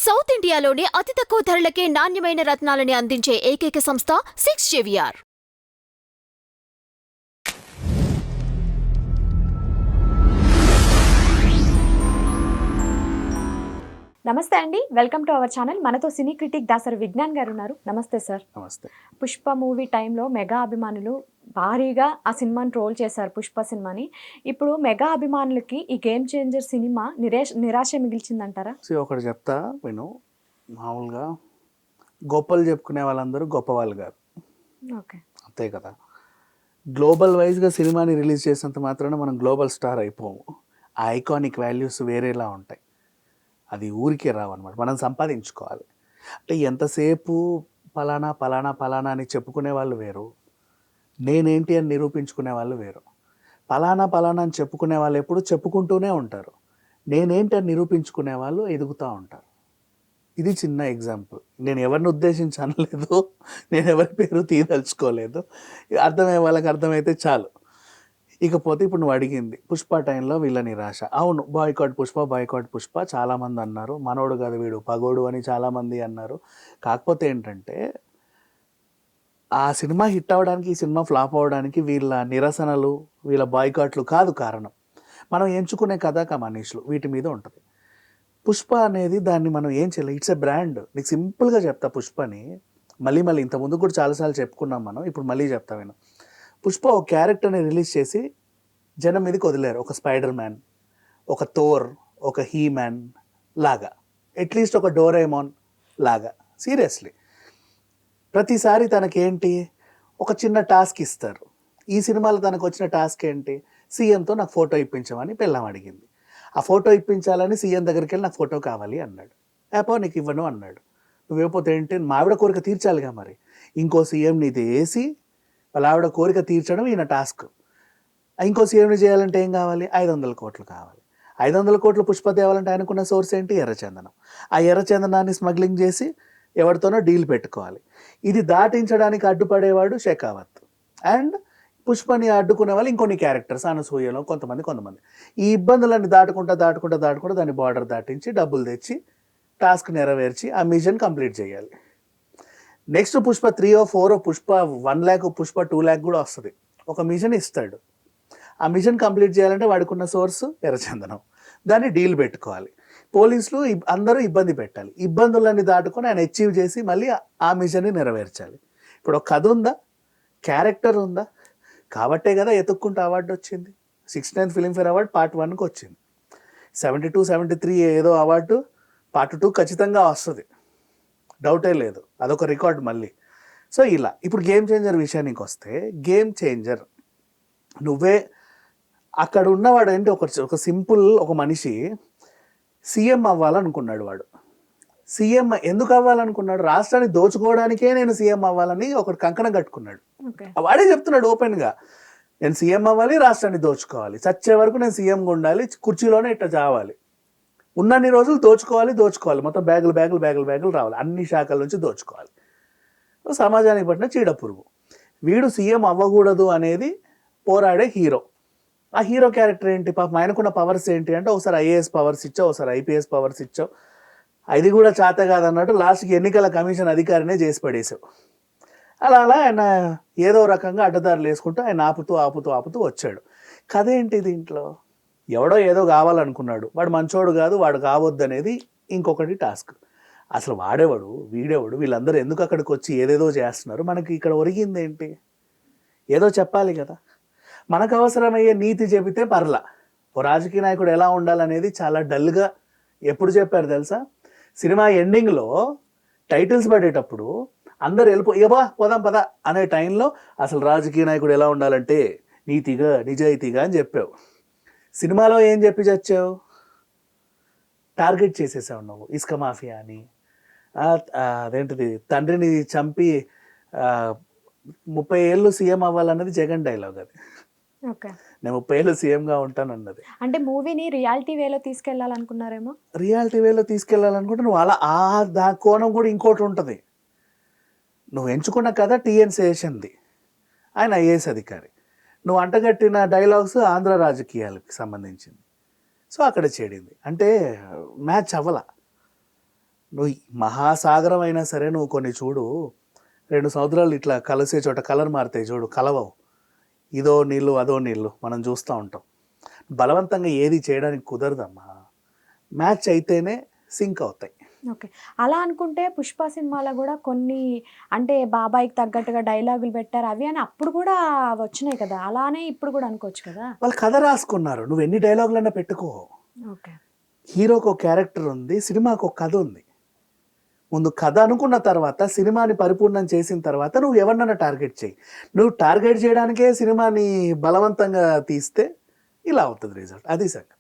South ఇండియాలోనే అతి తక్కువ ధరలకే నాణ్యమైన రత్నాలని అందించే ఏకైక సంస్థ 6JVR. నమస్తే అండి, వెల్కమ్ టు అవర్ ఛానల్. మనతో సినీ క్రిటిక్ దాసరి విజ్ఞాన్ గారు ఉన్నారు. నమస్తే సార్. నమస్తే. పుష్ప మూవీ టైంలో మెగా అభిమానులు భారీగా ఆ సినిమాని ట్రోల్ చేశారు, పుష్ప సినిమాని. ఇప్పుడు మెగా అభిమానులకి ఈ గేమ్ చేంజర్ సినిమా నిరాశ మిగిల్చిందంటారా? ఒకటి చెప్తా విను. మామూలుగా గొప్పలు చెప్పుకునే వాళ్ళందరూ గొప్పవాళ్ళు కాదు, ఓకే, అంతే కదా. గ్లోబల్ వైజ్గా సినిమాని రిలీజ్ చేసినంత మాత్రాన మనం గ్లోబల్ స్టార్ అయిపోము. ఆ ఐకానిక్ వాల్యూస్ వేరేలా ఉంటాయి, అది ఊరికే రావన్నమాట. మనం సంపాదించుకోవాలి. అంటే ఎంతసేపు పలానా పలానా పలానా అని చెప్పుకునే వాళ్ళు వేరు, నేనేంటి అని నిరూపించుకునే వాళ్ళు వేరు. పలానా పలానా అని చెప్పుకునే వాళ్ళు ఎప్పుడు చెప్పుకుంటూనే ఉంటారు, నేనేంటి అని నిరూపించుకునే వాళ్ళు ఎదుగుతూ ఉంటారు. ఇది చిన్న ఎగ్జాంపుల్. నేను ఎవరిని ఉద్దేశించి అనలేదు, నేను ఎవరి పేరు తీయదలుచుకోలేదు. అర్థమయ్యే వాళ్ళకి అర్థమైతే చాలు. ఇకపోతే ఇప్పుడు నువ్వు అడిగింది పుష్ప టైంలో వీళ్ళ నిరాశ. అవును, బాయ్కాట్ పుష్ప, బాయ్కాట్ పుష్ప చాలామంది అన్నారు. మనోడు కాదు వీడు పగోడు అని చాలామంది అన్నారు. కాకపోతే ఏంటంటే ఆ సినిమా హిట్ అవ్వడానికి, ఈ సినిమా ఫ్లాప్ అవ్వడానికి వీళ్ళ నిరసనలు, వీళ్ళ బాయ్కాట్లు కాదు కారణం. మనం ఎంచుకునే కథా మనీషులు వీటి మీద ఉంటుంది. పుష్ప అనేది దాన్ని మనం ఏం చేయలేదు. It's a brand. నీకు సింపుల్గా చెప్తా పుష్పని. మళ్ళీ ఇంతకుముందు కూడా చాలాసార్లు చెప్పుకున్నాం మనం, ఇప్పుడు మళ్ళీ చెప్తా విను. పుష్ప ఒక క్యారెక్టర్ని రిలీజ్ చేసి జనం మీదకి వదిలేరు. ఒక స్పైడర్ మ్యాన్, ఒక థోర్, ఒక హీ మ్యాన్ లాగా, అట్లీస్ట్ ఒక డోరేమోన్ లాగా. సీరియస్లీ ప్రతిసారి తనకేంటి ఒక చిన్న టాస్క్ ఇస్తారు. ఈ సినిమాలో తనకు వచ్చిన టాస్క్ ఏంటి, సీఎంతో నాకు ఫోటో ఇప్పించమని పెళ్ళాం అడిగింది. ఆ ఫోటో ఇప్పించాలని సీఎం దగ్గరికి వెళ్ళి నాకు ఫోటో కావాలి అన్నాడు. ఏపో నీకు ఇవ్వను అన్నాడు. నువ్వేపోతే ఏంటి, మావిడ కోరిక తీర్చాలిగా. మరి ఇంకో సీఎం నీది వేసి వాళ్ళ ఆవిడ కోరిక తీర్చడం ఈయన టాస్క్. ఇంకో సీఎంని చేయాలంటే ఏం కావాలి, 500 కోట్లు కావాలి. 500 కోట్లు పుష్ప తేవాలంటే ఆయనకున్న సోర్స్ ఏంటి, ఎర్రచందనం. ఆ ఎర్రచందనాన్ని స్మగ్లింగ్ చేసి ఎవరితోనో డీల్ పెట్టుకోవాలి. ఇది దాటించడానికి అడ్డుపడేవాడు షెకావత్. అండ్ పుష్పని అడ్డుకునే వాళ్ళు ఇంకొన్ని క్యారెక్టర్స్, అనసూయలో కొంతమంది. ఈ ఇబ్బందులన్నీ దాటుకుంటా దాన్ని బార్డర్ దాటించి డబ్బులు తెచ్చి టాస్క్ నెరవేర్చి ఆ మిషన్ కంప్లీట్ చేయాలి. Next Pushpa 3 or 4 Pushpa 1 lakh, Pushpa 2 lakh కూడా వస్తుంది. ఒక మిషన్ ఇస్తాడు. ఆ మిషన్ కంప్లీట్ చేయాలంటే వాడుకున్న సోర్సు ఎర్రచందనం. దాన్ని డీల్ పెట్టుకోవాలి. పోలీసులు అందరూ ఇబ్బంది పెట్టాలి. ఇబ్బందులన్నీ దాటుకొని ఆయన అచీవ్ చేసి మళ్ళీ ఆ మిషన్ని నెరవేర్చాలి. ఇప్పుడు ఒక కథ ఉందా, క్యారెక్టర్ ఉందా? కాబట్టే కదా ఎత్తుక్కుంటూ అవార్డు వచ్చింది. 69th ఫిలింఫేర్ అవార్డు పార్ట్ 1కి వచ్చింది. 72, 73 ఏదో అవార్డు పార్ట్ 2 ఖచ్చితంగా వస్తుంది, డౌటే లేదు. అదొక రికార్డ్ మళ్ళీ. సో ఇలా ఇప్పుడు గేమ్ చేంజర్ విషయానికి వస్తే, గేమ్ చేంజర్ నువ్వే అక్కడ ఉన్నవాడు ఏంటి, ఒక సింపుల్ ఒక మనిషి సీఎం అవ్వాలనుకున్నాడు. వాడు సీఎం ఎందుకు అవ్వాలనుకున్నాడు, రాష్ట్రాన్ని దోచుకోవడానికే నేను సీఎం అవ్వాలని ఒకటి కంకణం కట్టుకున్నాడు. వాడే చెప్తున్నాడు ఓపెన్గా, నేను సీఎం అవ్వాలి, రాష్ట్రాన్ని దోచుకోవాలి, చచ్చే వరకు నేను సీఎంగా ఉండాలి, కుర్చీలోనే ఇట్లా చావాలి, ఉన్నన్ని రోజులు దోచుకోవాలి, మొత్తం బ్యాగులు రావాలి, అన్ని శాఖల నుంచి దోచుకోవాలి. సమాజానికి పట్టిన చీడపురుగు. వీడు సీఎం అవ్వకూడదు అనేది పోరాడే హీరో. ఆ హీరో క్యారెక్టర్ ఏంటి, పాపం ఆయనకున్న పవర్స్ ఏంటి అంటే, ఒకసారి ఐఏఎస్ పవర్స్ ఇచ్చావు, ఒకసారి ఐపీఎస్ పవర్స్ ఇచ్చావు, అది కూడా చేత కాదన్నట్టు లాస్ట్కి ఎన్నికల కమిషన్ అధికారినే చేసి పడేసావు. అలా ఆయన ఏదో రకంగా అడ్డదారులు వేసుకుంటూ ఆయన ఆపుతూ వచ్చాడు. కథ ఏంటి దీంట్లో, ఎవడో ఏదో కావాలనుకున్నాడు, వాడు మంచోడు కాదు, వాడు కావద్దు అనేది ఇంకొకటి టాస్క్. అసలు వాడేవాడు, వీడేవాడు, వీళ్ళందరూ ఎందుకు అక్కడికి వచ్చి ఏదేదో చేస్తున్నారు, మనకి ఇక్కడ ఒరిగింది ఏంటి, ఏదో చెప్పాలి కదా. మనకు అవసరమయ్యే నీతి చెబితే పర్లా. ఓ రాజకీయ నాయకుడు ఎలా ఉండాలనేది చాలా డల్గా ఎప్పుడు చెప్పారు తెలుసా, సినిమా ఎండింగ్లో టైటిల్స్ పడేటప్పుడు అందరు పోదాం పద అనే టైంలో అసలు రాజకీయ నాయకుడు ఎలా ఉండాలంటే నీతిగా నిజాయితీగా అని చెప్పావు. సినిమాలో ఏం చెప్పి చచ్చావు, టార్గెట్ చేసేసావు నువ్వు. ఇసుక మాఫియా అని, అదేంటిది తండ్రిని చంపి 30 ఏళ్ళు సీఎం అవ్వాలన్నది జగన్ డైలాగ్. అది నేను 30 ఏళ్ళు సీఎంగా ఉంటానన్నది. అంటే మూవీని రియాలిటీ వేలో తీసుకెళ్లాలనుకున్నారేమో. రియాలిటీ వేలో తీసుకెళ్లాలనుకుంటే నువ్వు అలా దా కోణం కూడా ఇంకోటి ఉంటుంది. నువ్వు ఎంచుకున్న కథ టీఎన్ శేషన్ది, ఆయన ఐఏఎస్ అధికారి. నువ్వు అంటగట్టిన డైలాగ్స్ ఆంధ్ర రాజకీయాలకు సంబంధించింది. సో అక్కడ చెడింది అంటే మ్యాచ్ అవ్వాల. నువ్వు మహాసాగరం అయినా సరే నువ్వు కొన్ని చూడు 2 సముద్రాలు ఇట్లా కలిసే చోట కలర్ మారుతాయి చూడు, కలవవు. ఇదో నీళ్ళు అదో నీళ్ళు మనం చూస్తూ ఉంటాం. బలవంతంగా ఏది చేయడానికి కుదరదమ్మా. మ్యాచ్ అయితేనే సింక్ అవుతాయి. ఓకే. అలా అనుకుంటే 'పుష్ప' సినిమాలో కూడా కొన్ని అంటే బాబాయికి తగ్గట్టుగా డైలాగులు పెట్టారు అవి అని అప్పుడు కూడా వచ్చినాయి కదా! అలానే ఇప్పుడు కూడా అనుకోవచ్చు కదా! వాళ్ళు కథ రాసుకున్నారు. నువ్వు ఎన్ని డైలాగులన్నా పెట్టుకో. ఓకే. హీరోకి ఒక క్యారెక్టర్ ఉంది, సినిమాకి ఒక కథ ఉంది. ముందు కథ అనుకున్న తర్వాత సినిమాని పరిపూర్ణం చేసిన తర్వాత నువ్వు ఎవరినైనా టార్గెట్ చేయి. నువ్వు టార్గెట్ చేయడానికే సినిమాని బలవంతంగా తీస్తే ఇలా అవుతుంది రిజల్ట్. అది సంగతి.